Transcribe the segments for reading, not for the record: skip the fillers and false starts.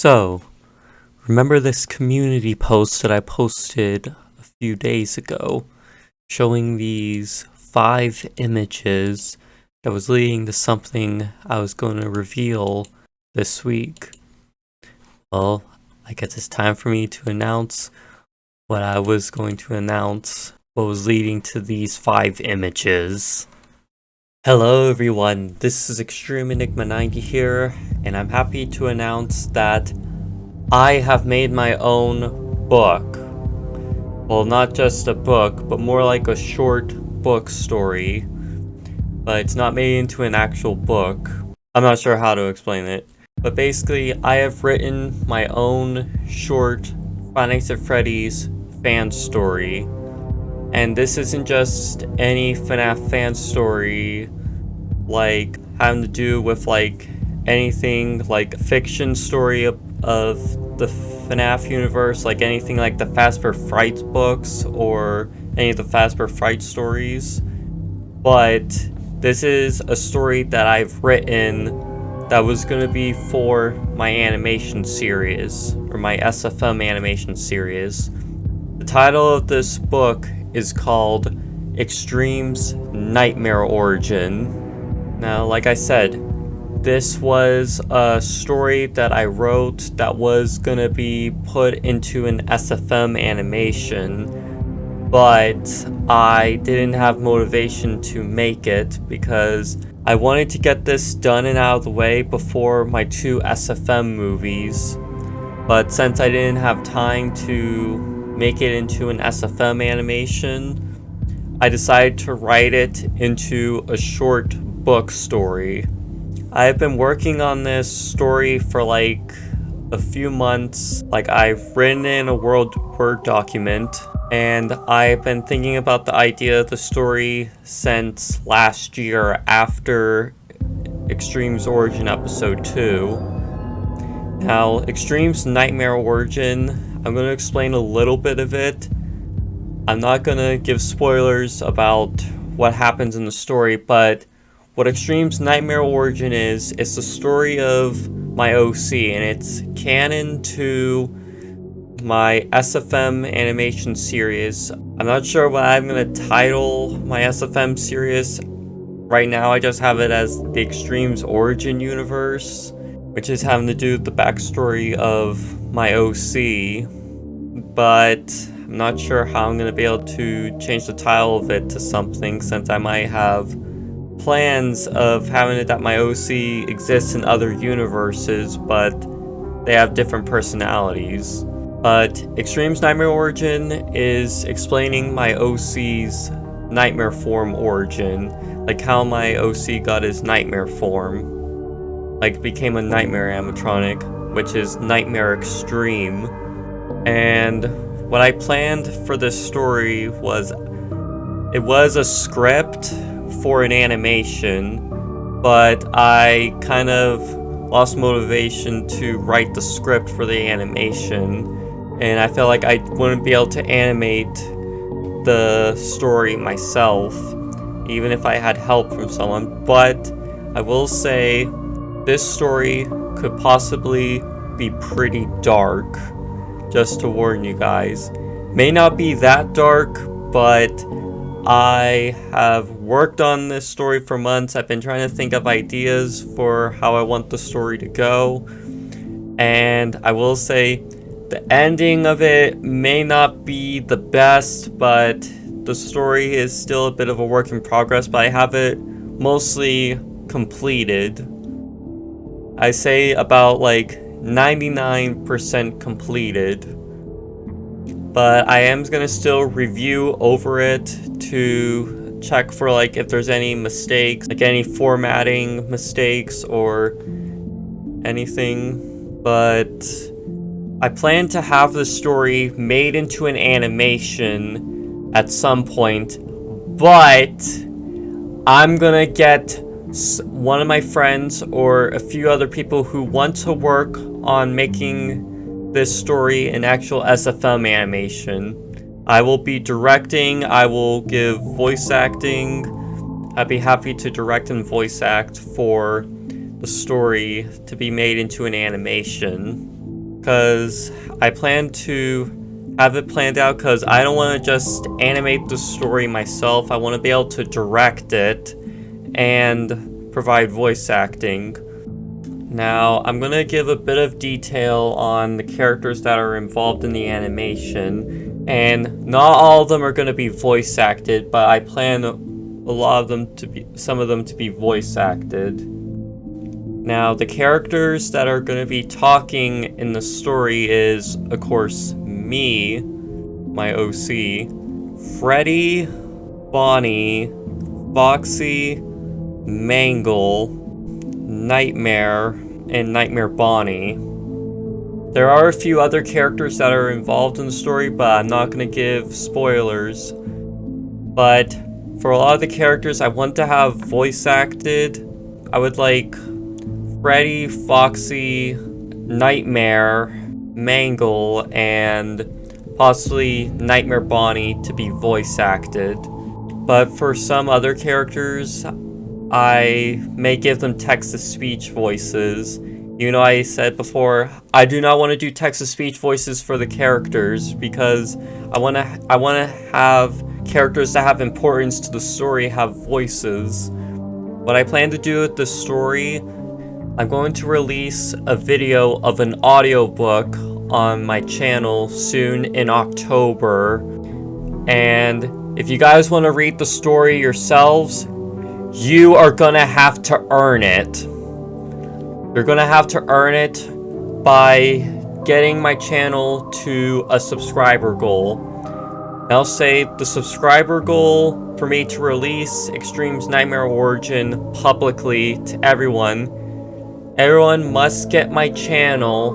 So, remember this community post that I posted a few days ago showing these 5 images that was leading to something I was going to reveal this week? Well, I guess it's time for me to announce what I was going to announce, what was leading to these 5 images. Hello everyone, this is Extreme Enigma 90 here, and I'm happy to announce that I have made my own book. Well, not just a book, but more like a short book story. But it's not made into an actual book. I'm not sure how to explain it. But basically, I have written my own short Five Nights at Freddy's fan story. And this isn't just any Fnaf fan story, like having to do with like anything like a fiction story of the Fnaf universe, like anything like the Fazbear Fright books or any of the Fazbear Fright stories. But this is a story that I've written that was going to be for my animation series, or my SFM animation series. The title of this book is called Extreme's Nightmare Origin. Now, like I said, this was a story that I wrote that was gonna be put into an SFM animation, but I didn't have motivation to make it because I wanted to get this done and out of the way before my 2 SFM movies. But since I didn't have time to make it into an SFM animation, I decided to write it into a short book story. I've been working on this story for like a few months. Like, I've written in a Word document, and I've been thinking about the idea of the story since last year after Extreme's Origin Episode 2. Now, Extreme's Nightmare Origin, I'm going to explain a little bit of it. I'm not going to give spoilers about what happens in the story, but what Extreme's Nightmare Origin is, it's the story of my OC, and it's canon to my SFM animation series. I'm not sure what I'm going to title my SFM series. Right now I just have it as the Extreme's Origin universe, which is having to do with the backstory of my OC, but I'm not sure how I'm going to be able to change the title of it to something, since I might have plans of having it that my OC exists in other universes, but they have different personalities. But Extreme's Nightmare Origin is explaining my OC's nightmare form origin, like how my OC got his nightmare form, like became a nightmare animatronic, which is Nightmare Extreme. And what I planned for this story was, it was a script for an animation, but I kind of lost motivation to write the script for the animation, and I felt like I wouldn't be able to animate the story myself, even if I had help from someone. But I will say, this story could possibly be pretty dark, just to warn you guys. May not be that dark, but I have worked on this story for months. I've been trying to think of ideas for how I want the story to go. And I will say, the ending of it may not be the best, but the story is still a bit of a work in progress, but I have it mostly completed. I say about like 99% completed. But I am going to still review over it to check for like if there's any mistakes, like any formatting mistakes or anything. But I plan to have the story made into an animation at some point, but I'm going to get one of my friends or a few other people who want to work on making this story an actual SFM animation. I will be directing, I will give voice acting. I'd be happy to direct and voice act for the story to be made into an animation. because I plan to have it planned out, because I don't want to just animate the story myself. I want to be able to direct it and provide voice acting. Now, I'm going to give a bit of detail on the characters that are involved in the animation, and not all of them are going to be voice acted, but I plan some of them to be voice acted. Now, the characters that are going to be talking in the story is, of course, me, my OC, Freddy, Bonnie, Foxy, Mangle, Nightmare, and Nightmare Bonnie. There are a few other characters that are involved in the story, but I'm not going to give spoilers. But for a lot of the characters I want to have voice acted, I would like Freddy, Foxy, Nightmare, Mangle, and possibly Nightmare Bonnie to be voice acted. But for some other characters, I may give them text-to-speech voices. You know, I said before, I do not want to do text-to-speech voices for the characters because I want to have characters that have importance to the story have voices. What I plan to do with the story, I'm going to release a video of an audiobook on my channel soon in October. And if you guys want to read the story yourselves, you are gonna have to earn it. You're gonna have to earn it by getting my channel to a subscriber goal. And I'll say the subscriber goal for me to release Extreme's Nightmare Origin publicly to everyone must get my channel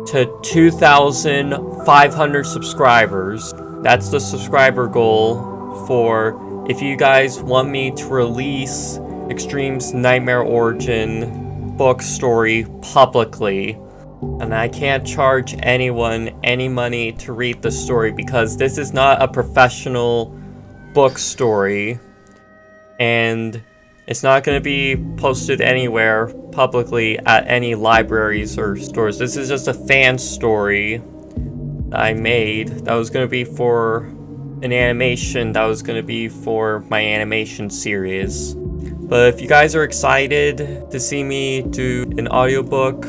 to 2,500 subscribers. That's the subscriber goal for if you guys want me to release Extreme's Nightmare Origin book story publicly. And I can't charge anyone any money to read the story because this is not a professional book story. And it's not going to be posted anywhere publicly at any libraries or stores. This is just a fan story that I made that was going to be for an animation that was going to be for my animation series. But if you guys are excited to see me do an audiobook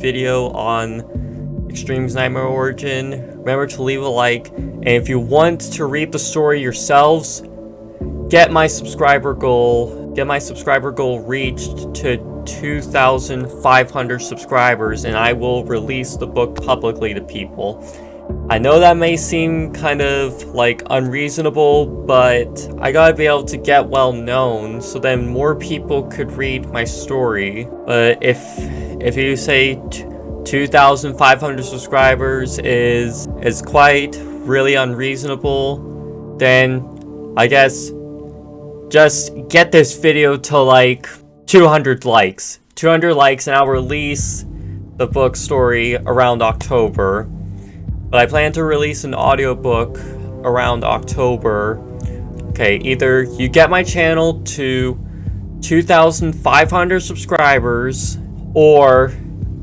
video on Extreme's Nightmare Origin, remember to leave a like. And if you want to read the story yourselves, get my subscriber goal reached to 2,500 subscribers, and I will release the book publicly to people. I know that may seem kind of like unreasonable, but I gotta be able to get well known so then more people could read my story. But if you say 2,500 subscribers is quite really unreasonable, then I guess just get this video to like 200 likes. 200 likes and I'll release the book story around October. But I plan to release an audiobook around October. Okay, either you get my channel to 2,500 subscribers or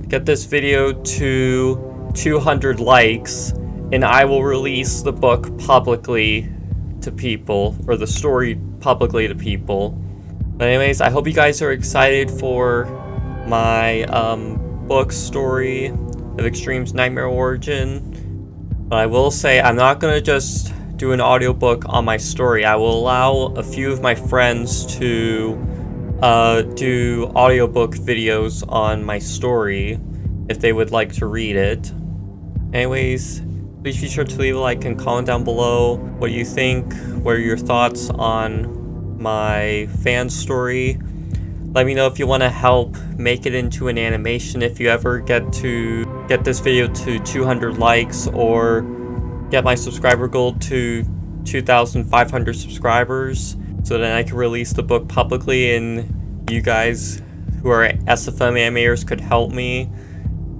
get this video to 200 likes and I will release the book publicly to people, or the story publicly to people. But anyways, I hope you guys are excited for my book story of Extreme's Nightmare Origin. But I will say I'm not going to just do an audiobook on my story. I will allow a few of my friends to do audiobook videos on my story if they would like to read it. Anyways, please be sure to leave a like and comment down below what you think, what are your thoughts on my fan story. Let me know if you want to help make it into an animation if you ever get this video to 200 likes or get my subscriber goal to 2,500 subscribers so then I can release the book publicly and you guys who are SFM animators could help me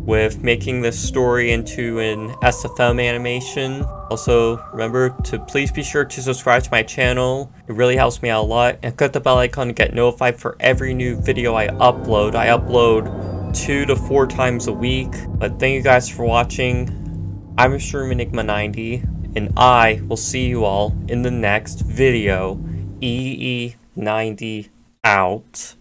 with making this story into an SFM animation. Also, remember to please be sure to subscribe to my channel. It really helps me out a lot. And click the bell icon to get notified for every new video I upload. I upload 2 to 4 times a week. But thank you guys for watching. I'm Mr. Enigma 90, and I will see you all in the next video. EE90 out.